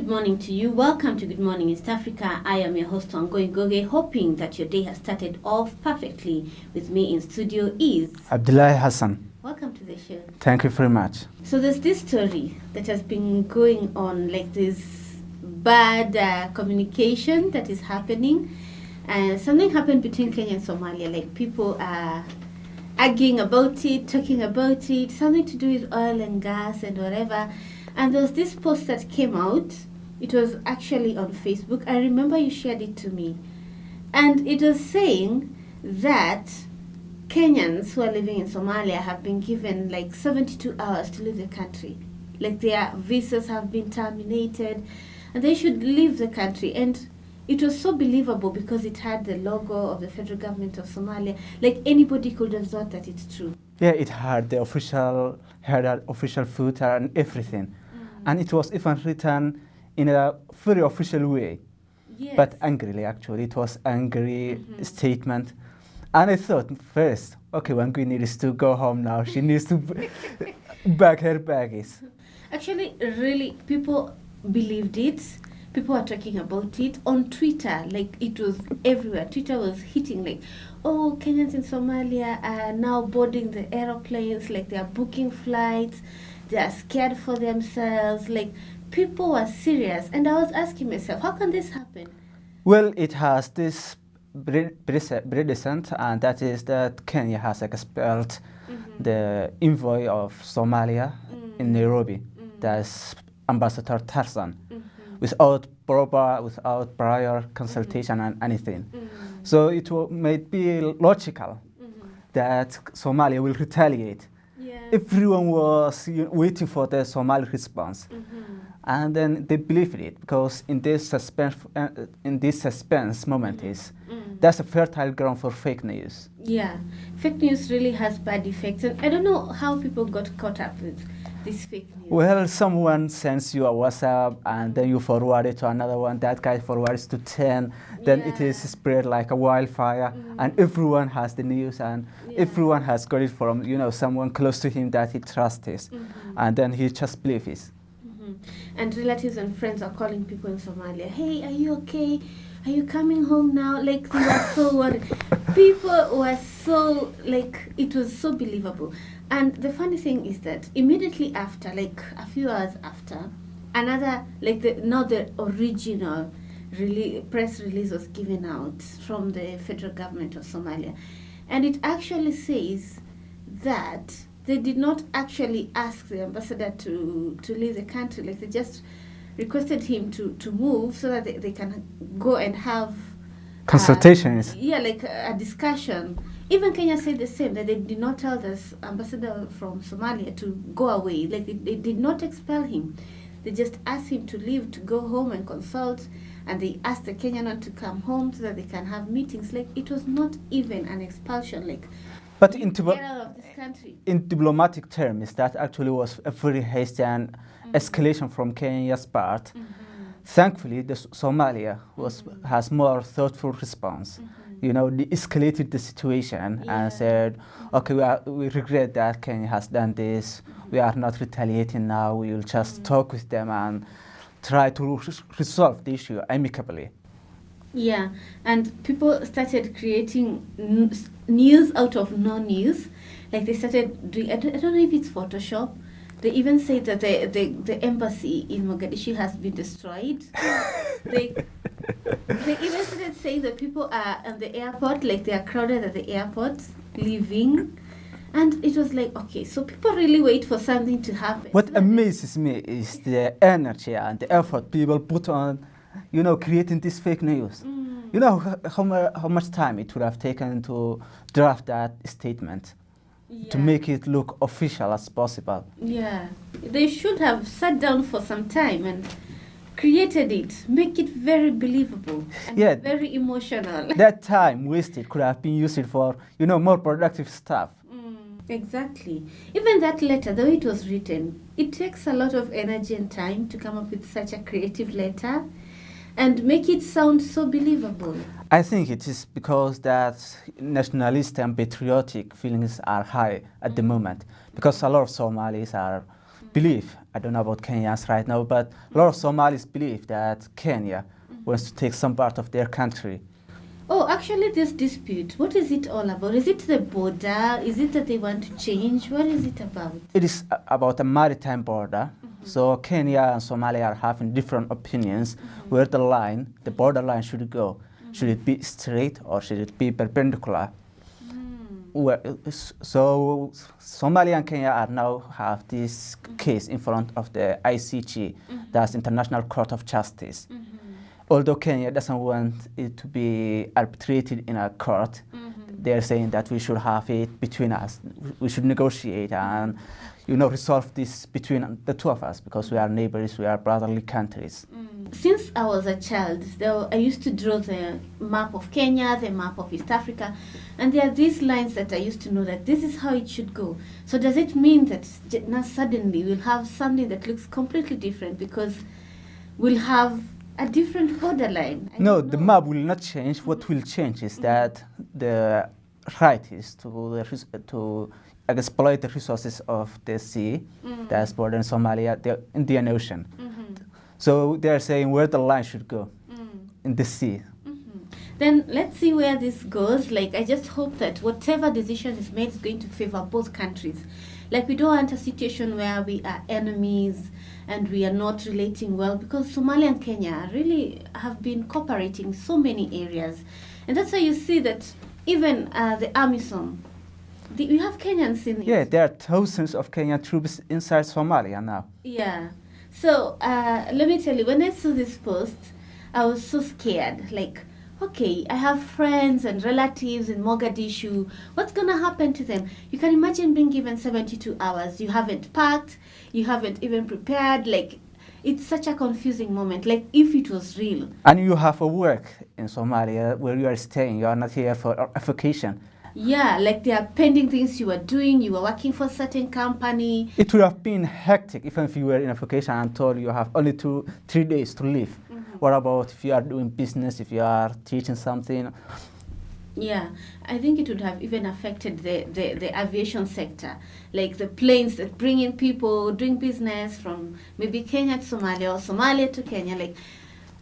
morning to you. Welcome to Good Morning East Africa. I am your host, Ngugi, hoping that your day has started off perfectly. With me in studio is Abdillahi Hassan. Welcome to the show. Thank you very much. So there's this story that has been going on, like this bad communication that is happening. Something happened between Kenya and Somalia, like people are arguing about it, talking about it, something to do with oil and gas and whatever. And there was this post that came out. It was actually on Facebook. I remember you shared it to me. And it was saying that Kenyans who are living in Somalia have been given like 72 hours to leave the country. Like their visas have been terminated and they should leave the country. And it was so believable because it had the logo of the federal government of Somalia. Like anybody could have thought that it's true. Yeah, it had the official footer and everything. And it was even written in a very official way. Yes. But angrily, actually. It was angry statement. And I thought first, okay, Wangui needs to go home now. She needs to bag her baggage. Actually, really, people believed it. People are talking about it on Twitter. Like, it was everywhere. Twitter was hitting like, oh, Kenyans in Somalia are now boarding the aeroplanes. Like, they are booking flights. They are scared for themselves. Like, people were serious. And I was asking myself, how can this happen? Well, it has this precedent, and that is that Kenya has expelled the envoy of Somalia in Nairobi. That's Ambassador Hassan, without prior consultation and anything. So it might be logical that Somalia will retaliate. Yeah. Everyone was waiting for the Somali response, and then they believed it because in this suspense moment that's a fertile ground for fake news. Yeah, fake news really has bad effects, and I don't know how people got caught up with this fake news. Well, someone sends you a WhatsApp and then you forward it to another one. That guy forwards to 10. Then it is spread like a wildfire, and everyone has the news, and everyone has got it from someone close to him that he trusts, and then he just believes it. And relatives and friends are calling people in Somalia, hey, are you okay? Are you coming home now? Like, they were so worried. People were so, like, it was so believable. And the funny thing is that immediately after, like a few hours after, another, like the original press release was given out from the federal government of Somalia. And it actually says that they did not actually ask the ambassador to leave the country. Like, they just requested him to move so that they can go and have consultations. Like a discussion. Even Kenya said the same, that they did not tell the ambassador from Somalia to go away. Like, they did not expel him. They just asked him to leave, to go home and consult, and they asked the Kenyan not to come home so that they can have meetings. Like, it was not even an expulsion. Like, but get out of this country. In diplomatic terms, that actually was a very hasty and escalation from Kenya's part. Thankfully, Somalia has more thoughtful response. They escalated the situation and said, okay, we regret that Kenya has done this. We are not retaliating now. We will just talk with them and try to resolve the issue amicably. Yeah, and people started creating news out of no news. Like, they started doing, I don't know if it's Photoshop. They even say that the embassy in Mogadishu has been destroyed. They even started saying that people are at the airport, like they are crowded at the airport, leaving. And it was like, okay, so people really wait for something to happen. What amazes me is the energy and the effort people put on, creating this fake news. You know how much time it would have taken to draft that statement to make it look official as possible. Yeah, they should have sat down for some time and created it, make it very believable and very emotional. That time wasted could have been used for, more productive stuff. Exactly. Even that letter, the way it was written, it takes a lot of energy and time to come up with such a creative letter and make it sound so believable. I think it is because that nationalist and patriotic feelings are high at the moment, because a lot of Somalis are believe, I don't know about Kenyans right now, but a lot of Somalis believe that Kenya wants to take some part of their country. Oh, actually, this dispute, what is it all about? Is it the border? Is it that they want to change? What is it about? It is about a maritime border. So Kenya and Somalia are having different opinions where the border line should go. Should it be straight or should it be perpendicular? So Somalia and Kenya are now have this case in front of the ICJ, that's International Court of Justice. Although Kenya doesn't want it to be arbitrated in a court, they're saying that we should have it between us. We should negotiate and, resolve this between the two of us because we are neighbors, we are brotherly countries. Since I was a child, I used to draw the map of Kenya, the map of East Africa, and there are these lines that I used to know that this is how it should go. So does it mean that now suddenly we'll have something that looks completely different because we'll have a different borderline? No, the map will not change. What will change is that the right is to exploit the resources of the sea, that's bordering Somalia, the Indian Ocean. So they are saying where the line should go, in the sea. Then let's see where this goes. Like, I just hope that whatever decision is made is going to favor both countries. Like, we don't want a situation where we are enemies and we are not relating well, because Somalia and Kenya really have been cooperating in so many areas. And that's why you see that even the AMISOM, we have Kenyans in it. Yeah, there are thousands of Kenyan troops inside Somalia now. Yeah. So let me tell you, when I saw this post, I was so scared. Like, okay, I have friends and relatives in Mogadishu. What's going to happen to them? You can imagine being given 72 hours. You haven't packed. You haven't even prepared. Like, it's such a confusing moment. Like, if it was real. And you have a work in Somalia where you are staying. You are not here for a vacation. Yeah, like there are pending things you are doing. You are working for a certain company. It would have been hectic even if you were in a vacation and told you have only 3 days to leave. What about if you are doing business, if you are teaching something? Yeah, I think it would have even affected the aviation sector. Like the planes that bring in people doing business from maybe Kenya to Somalia or Somalia to Kenya. Like,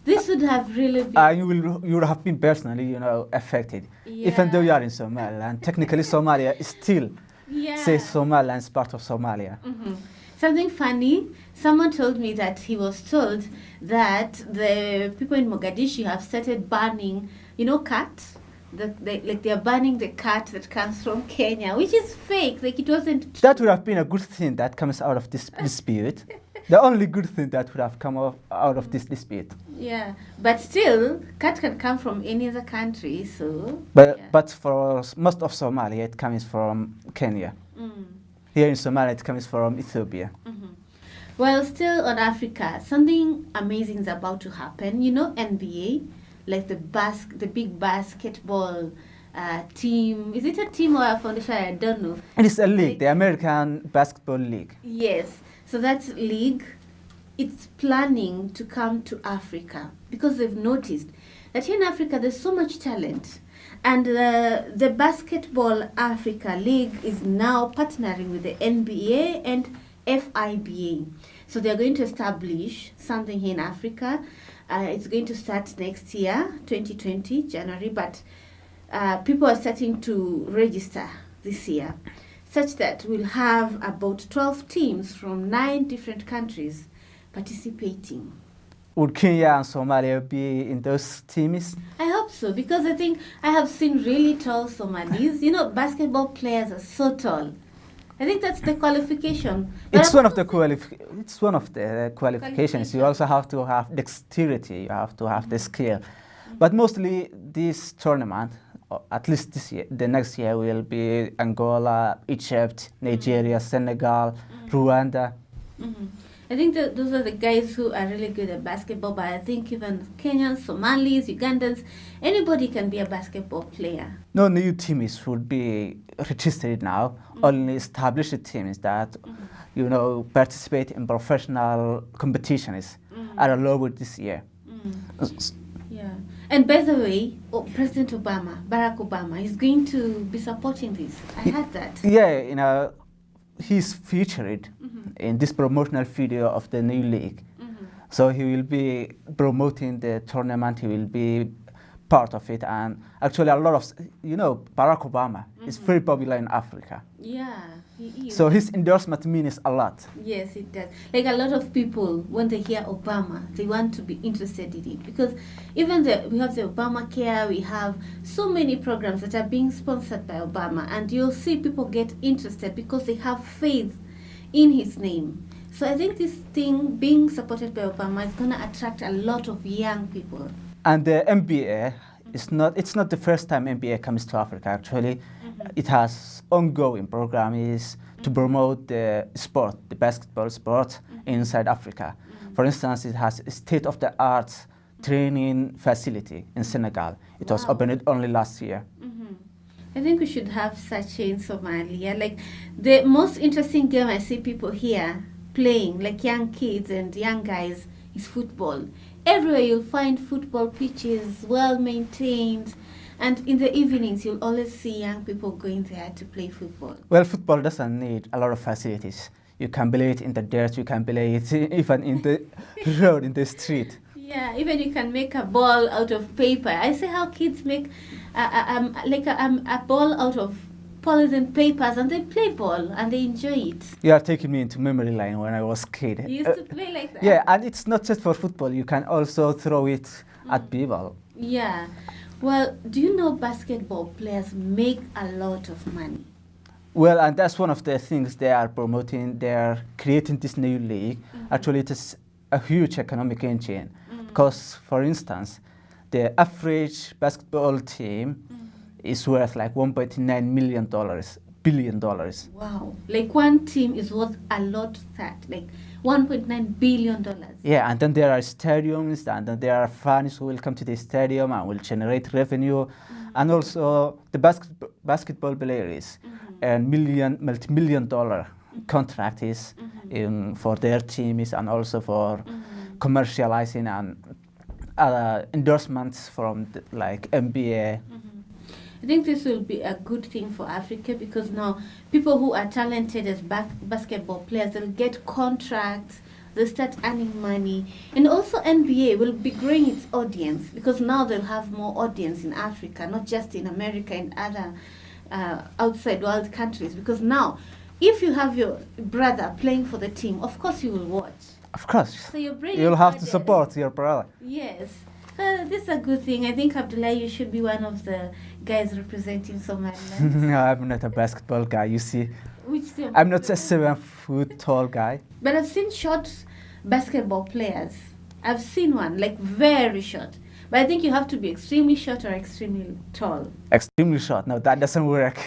this would have really been... you would have been personally, affected. Yeah. Even though you are in Somalia, and technically Somalia is still says Somaliland is part of Somalia. Something funny, someone told me that he was told that the people in Mogadishu have started burning, cats. They are burning the cat that comes from Kenya, which is fake. Like, it wasn't true. That would have been a good thing that comes out of this dispute. The only good thing that would have come out of this dispute. Yeah, but still, cat can come from any other country, so... But for most of Somalia, it comes from Kenya. Here in Somalia, it comes from Ethiopia. Well, still on Africa, something amazing is about to happen. NBA, like the big basketball team. Is it a team or a foundation? I don't know. It is a league, the American Basketball League. Yes. So that league, it's planning to come to Africa because they've noticed that here in Africa there's so much talent. And the Basketball Africa League is now partnering with the NBA and FIBA. So they're going to establish something here in Africa. It's going to start next year, 2020, January, but people are starting to register this year, such that we'll have about 12 teams from 9 different countries participating. Would Kenya and Somalia be in those teams? I hope so, because I think I have seen really tall Somalis. Basketball players are so tall. I think that's the qualification. It's one of the qualifications. You also have to have dexterity. You have to have the skill. But mostly this tournament, at least this year, the next year will be Angola, Egypt, Nigeria, Senegal, Rwanda. I think those are the guys who are really good at basketball, but I think even Kenyans, Somalis, Ugandans, anybody can be a basketball player. No new teams would be registered now. Only established teams that, participate in professional competitions are allowed this year. Yeah. And by the way, President Barack Obama, is going to be supporting this. I heard that. Yeah, he's featured in this promotional video of the new league. So he will be promoting the tournament. He will be part of it, and actually a lot of, Barack Obama is very popular in Africa. Yeah, he is. So his endorsement means a lot. Yes, it does. Like a lot of people, when they hear Obama, they want to be interested in it, because even we have the Obamacare, we have so many programs that are being sponsored by Obama, and you'll see people get interested because they have faith in his name. So I think this thing being supported by Obama is going to attract a lot of young people. And the NBA, it's not the first time NBA comes to Africa, actually. It has ongoing programs to promote the sport, the basketball sport inside Africa. For instance, it has a state-of-the-art training facility in Senegal. It was opened only last year. I think we should have such in Somalia. Like the most interesting game I see people here playing, like young kids and young guys, is football. Everywhere you'll find football pitches, well maintained, and in the evenings you'll always see young people going there to play football. Well, football doesn't need a lot of facilities. You can play it in the dirt, you can play it even in the road, in the street. Yeah, even you can make a ball out of paper. I see how kids make a ball out of polythene papers, and they play ball and they enjoy it. You are taking me into memory lane when I was a kid. You used to play like that? Yeah, and it's not just for football. You can also throw it at people. Yeah. Well, do you know basketball players make a lot of money? Well, and that's one of the things they are promoting. They are creating this new league. Actually, it is a huge economic engine. Because, for instance, the average basketball team is worth like $1.9 billion. Wow. Like one team is worth a lot, like $1.9 billion. Yeah, and then there are stadiums, and then there are fans who will come to the stadium and will generate revenue. And also the basketball players earn multi-million dollar contracts for their teams, and also for commercializing and endorsements from like NBA. I think this will be a good thing for Africa, because now people who are talented as basketball players, they'll get contracts, they'll start earning money. And also NBA will be growing its audience, because now they'll have more audience in Africa, not just in America and other outside world countries. Because now, if you have your brother playing for the team, of course you will watch. Of course. So you'll have to support your brother. Yes. This is a good thing. I think, Abdillahi, you should be one of the guys representing Somaliland. No, I'm not a basketball guy, you see. Which team? I'm not a 7-foot tall guy. But I've seen short basketball players. I've seen one, like very short. But I think you have to be extremely short or extremely tall. Extremely short. No, that doesn't work.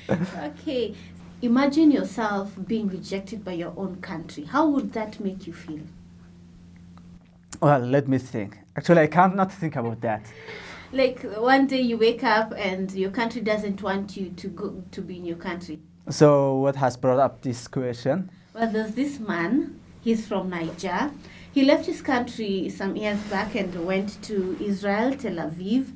Okay. Imagine yourself being rejected by your own country. How would that make you feel? Well, let me think. Actually, I can't not think about that. Like one day you wake up and your country doesn't want you to go to be in your country. So what has brought up this question? Well, there's this man. He's from Niger. He left his country some years back and went to Israel, Tel Aviv.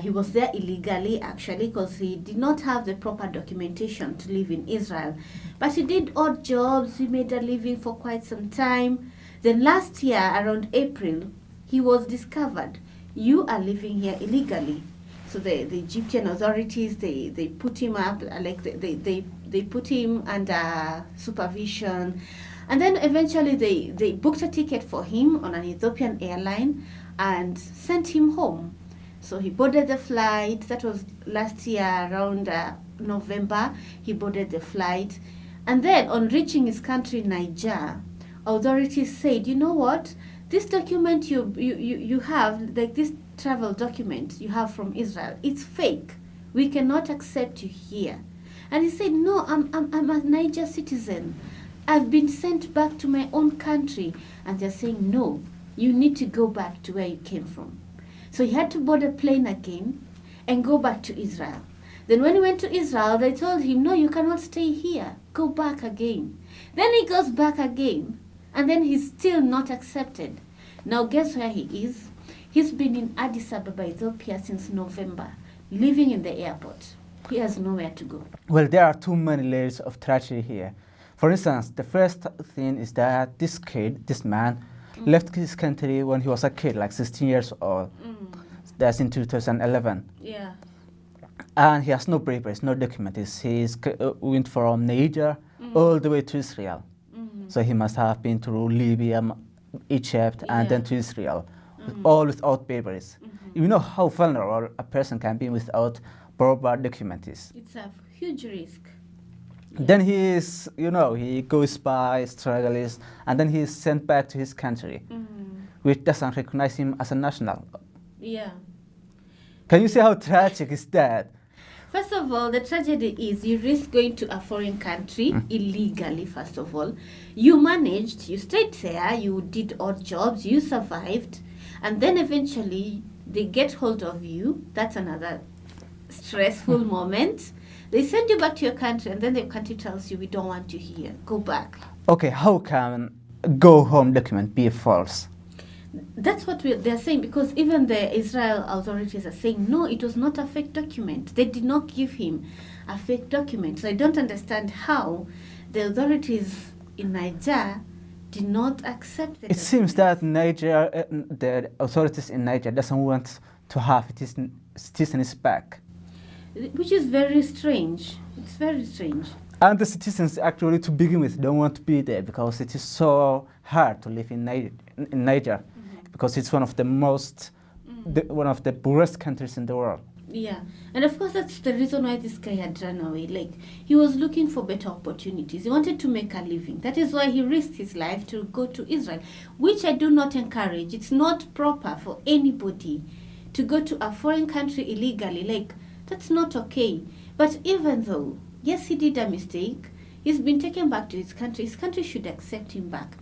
He was there illegally, actually, because he did not have the proper documentation to live in Israel. But he did odd jobs. He made a living for quite some time. Then last year, around April, he was discovered. You are living here illegally. So the Egyptian authorities, they put him up, like they put him under supervision. And then eventually they booked a ticket for him on an Ethiopian airline and sent him home. So he boarded the flight. That was last year around November. He boarded the flight. And then on reaching his country, Niger, authorities said, you know what? This document you have, like this travel document you have from Israel, it's fake. We cannot accept you here. And he said, no, I'm a Niger citizen. I've been sent back to my own country. And they're saying, no, you need to go back to where you came from. So he had to board a plane again and go back to Israel. Then when he went to Israel, they told him, no, you cannot stay here. Go back again. Then he goes back again. And then he's still not accepted. Now guess where he is? He's been in Addis Ababa, Ethiopia since November, living in the airport. He has nowhere to go. Well, there are too many layers of tragedy here. For instance, the first thing is that this man, left his country when he was a kid, like 16 years old. That's in 2011. Yeah. And he has no papers, no documents. He went from Niger all the way to Israel. So he must have been through Libya, Egypt, and then to Israel, all without papers. You know how vulnerable a person can be without proper documents. It's a huge risk. Then he goes by, struggles, and then he is sent back to his country, which doesn't recognize him as a national. Yeah. Can you see how tragic is that? First of all, the tragedy is you risk going to a foreign country illegally, first of all. You managed, you stayed there, you did odd jobs, you survived, and then eventually they get hold of you. That's another stressful moment. They send you back to your country, and then the country tells you, we don't want you here, go back. Okay, how can go home document be false? That's what they're saying, because even the Israel authorities are saying, no, it was not a fake document. They did not give him a fake document. So I don't understand how the authorities in Niger did not accept it. It seems that Niger, the authorities in Niger doesn't want to have citizens back. Which is very strange. It's very strange. And the citizens actually, to begin with, don't want to be there because it is so hard to live in Niger. Because it's one of the one of the poorest countries in the world. Yeah, and of course that's the reason why this guy had run away. Like, he was looking for better opportunities. He wanted to make a living. That is why he risked his life to go to Israel, which I do not encourage. It's not proper for anybody to go to a foreign country illegally. Like, that's not okay. But even though, yes, he did a mistake, he's been taken back to his country. His country should accept him back.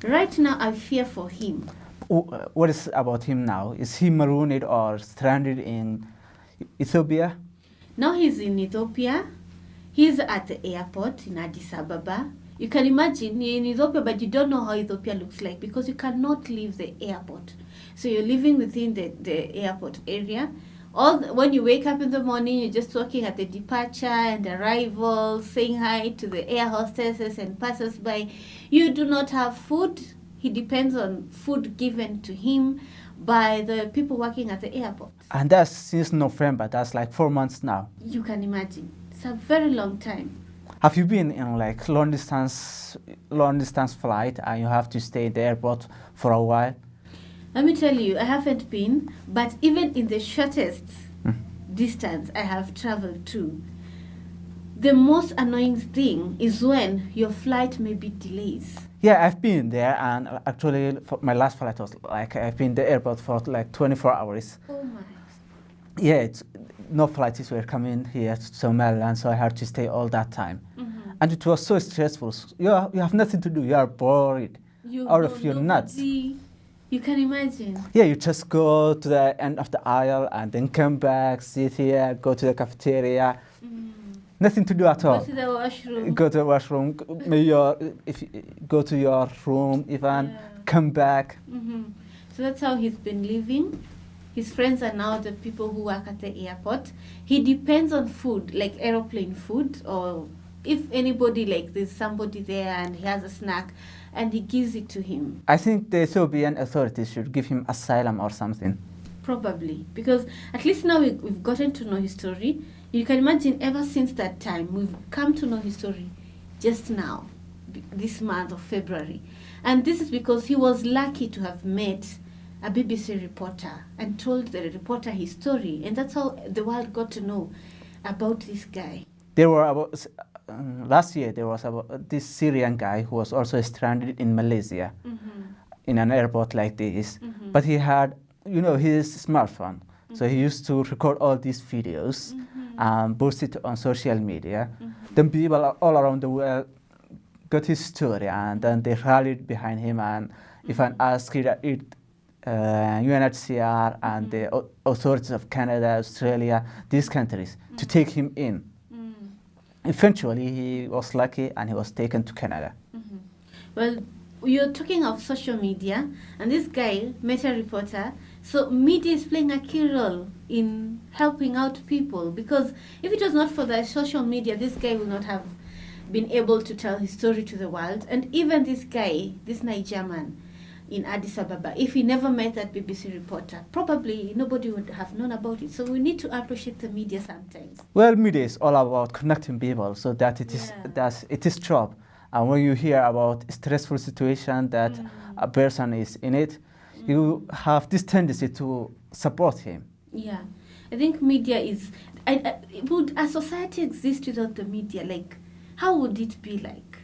Right now, I fear for him. What is about him now? Is he marooned or stranded in Ethiopia? Now he's in Ethiopia. He's at the airport in Addis Ababa. You can imagine you're in Ethiopia, but you don't know how Ethiopia looks like because you cannot leave the airport. So you're living within the airport area. When you wake up in the morning, you're just walking at the departure and arrival, saying hi to the air hostesses and passers-by. You do not have food. He depends on food given to him by the people working at the airport. And that's since November. That's like 4 months now. You can imagine. It's a very long time. Have you been in like long distance flight and you have to stay in the airport for a while? Let me tell you, I haven't been, but even in the shortest distance I have traveled to, the most annoying thing is when your flight may be delays. Yeah, I've been there, and actually my last flight was like, I've been in the airport for like 24 hours. Oh my. Yeah, no flights were coming here to Somaliland, so I had to stay all that time. And it was so stressful. You have nothing to do, you are bored out of your nuts. You can imagine. Yeah, you just go to the end of the aisle and then come back, sit here, go to the cafeteria. Nothing to do at all. Go to the washroom. Go to the washroom. Maybe go to your room, even come back. So that's how he's been living. His friends are now the people who work at the airport. He depends on food, like aeroplane food, or if anybody, like there's somebody there and he has a snack, and he gives it to him. I think the Ethiopian authorities should give him asylum or something. Probably, because at least now we've gotten to know his story. You can imagine ever since that time, we've come to know his story just now, this month of February. And this is because he was lucky to have met a BBC reporter and told the reporter his story. And that's how the world got to know about this guy. There were last year, there was about this Syrian guy who was also stranded in Malaysia in an airport like this. But he had, his smartphone. So he used to record all these videos and post it on social media. Then people all around the world got his story, and then they rallied behind him and even asked UNHCR and the authorities of Canada, Australia, these countries to take him in. Eventually, he was lucky and he was taken to Canada. Well, you're talking of social media, and this guy met a reporter So media is playing a key role in helping out people, because if it was not for the social media, this guy would not have been able to tell his story to the world. And even this guy, this Nigerian in Addis Ababa, if he never met that BBC reporter, probably nobody would have known about it. So we need to appreciate the media sometimes. Well, media is all about connecting people so that it is job. And when you hear about stressful situation that a person is in it, you have this tendency to support him. Yeah, I think media is. Would a society exist without the media? Like, how would it be like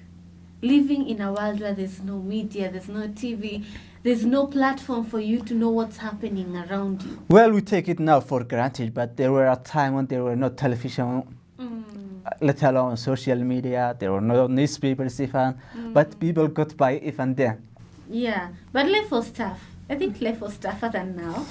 living in a world where there's no media, there's no TV, there's no platform for you to know what's happening around you? Well, we take it now for granted, but there were a time when there were no television, let alone social media. There were no newspapers even, but people got by even then. Yeah, but life was tough. I think life was tougher than now.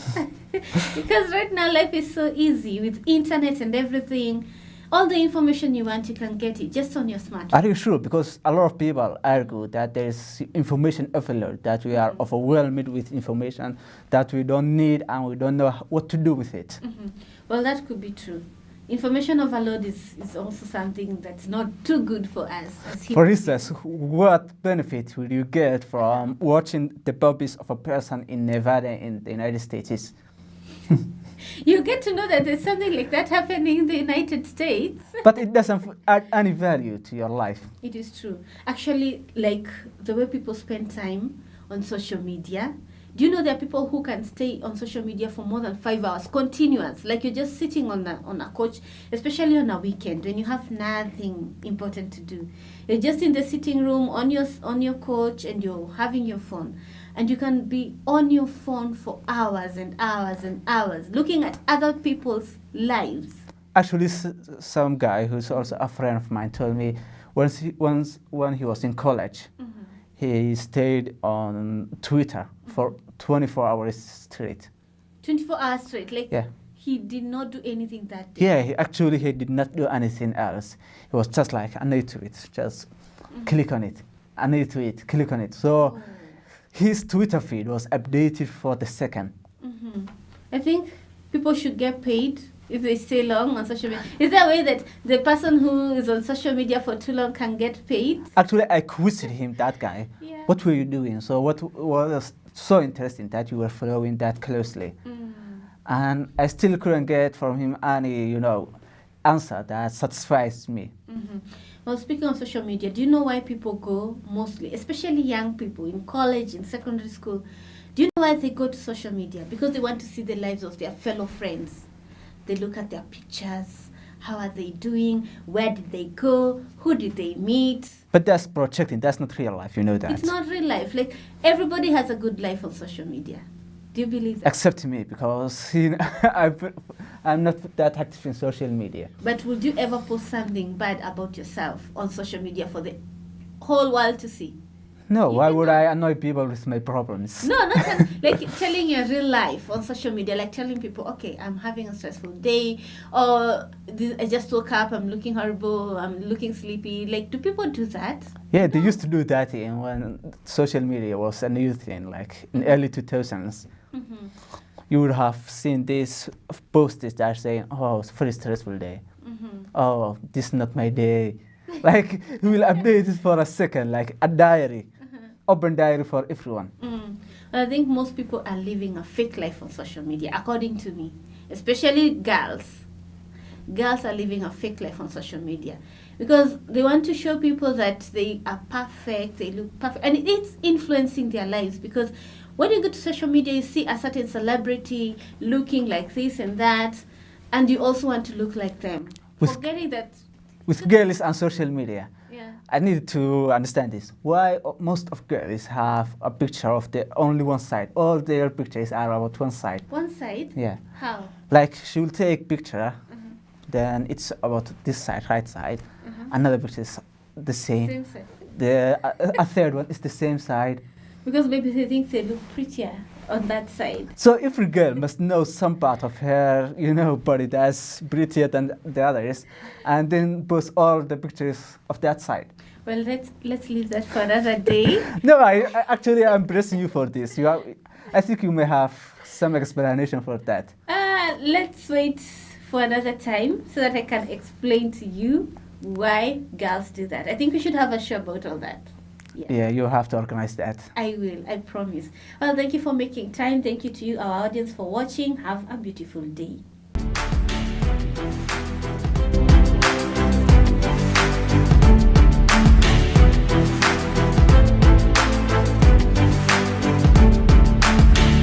Because right now life is so easy with internet and everything. All the information you want, you can get it just on your smartphone. Are you sure? Because a lot of people argue that there is information overload, that we are overwhelmed with information that we don't need and we don't know what to do with it. Well, that could be true. Information overload is also something that's not too good for us as humans. For instance, what benefit will you get from watching the puppies of a person in Nevada in the United States? You get to know that there's something like that happening in the United States. But it doesn't add any value to your life. It is true. Actually, like the way people spend time on social media, do you know there are people who can stay on social media for more than 5 hours continuous? Like you're just sitting on a couch, especially on a weekend when you have nothing important to do. You're just in the sitting room on your couch and you're having your phone. And you can be on your phone for hours and hours and hours looking at other people's lives. Actually, some guy who's also a friend of mine told me when he was in college, he stayed on Twitter for 24 hours straight. 24 hours straight? Like, yeah. He did not do anything that day? Yeah, he did not do anything else. It was just like, I need to it, just click on it. I need to it, click on it. So his Twitter feed was updated for the second. I think people should get paid if they stay long on social media. Is there a way that the person who is on social media for too long can get paid? Actually, I questioned him, that guy. Yeah. What were you doing? So what was so interesting that you were following that closely? And I still couldn't get from him any, answer that satisfies me. Well, speaking of social media, do you know why people go mostly, especially young people in college, in secondary school, do you know why they go to social media? Because they want to see the lives of their fellow friends. They look at their pictures. How are they doing? Where did they go? Who did they meet? But that's projecting. That's not real life. You know that. It's not real life. Like, everybody has a good life on social media. Do you believe that? Except me, because I'm not that active in social media. But would you ever post something bad about yourself on social media for the whole world to see? No, why would I annoy people with my problems? No, not like telling your real life on social media, like telling people, okay, I'm having a stressful day, or I just woke up, I'm looking horrible, I'm looking sleepy. Like, do people do that? Yeah, they used to do that when social media was a new thing, like in early 2000s. You would have seen these posts that are saying, oh, it's a very stressful day. Oh, this is not my day. Like, we will update it for a second, like a diary. Open diary for everyone. I think most people are living a fake life on social media, according to me. Especially girls. Girls are living a fake life on social media because they want to show people that they are perfect, they look perfect, and it's influencing their lives. Because when you go to social media, you see a certain celebrity looking like this and that, and you also want to look like them. Forgetting that with girls on social media, yeah. I need to understand this. Why most of girls have a picture of the only one side? All their pictures are about one side. One side? Yeah. How? Like she will take picture, then it's about this side, right side. Another picture is the same. Same side. A third one is the same side. Because maybe they think they look prettier on that side. So every girl must know some part of her, body that's prettier than the others, and then post all the pictures of that side. Well, let's leave that for another day. No, I'm pressing you for this. I think you may have some explanation for that. Let's wait for another time so that I can explain to you why girls do that. I think we should have a show about all that. Yeah, you have to organize that. I will, I promise. Well, thank you for making time. Thank you to you, our audience, for watching. Have a beautiful day.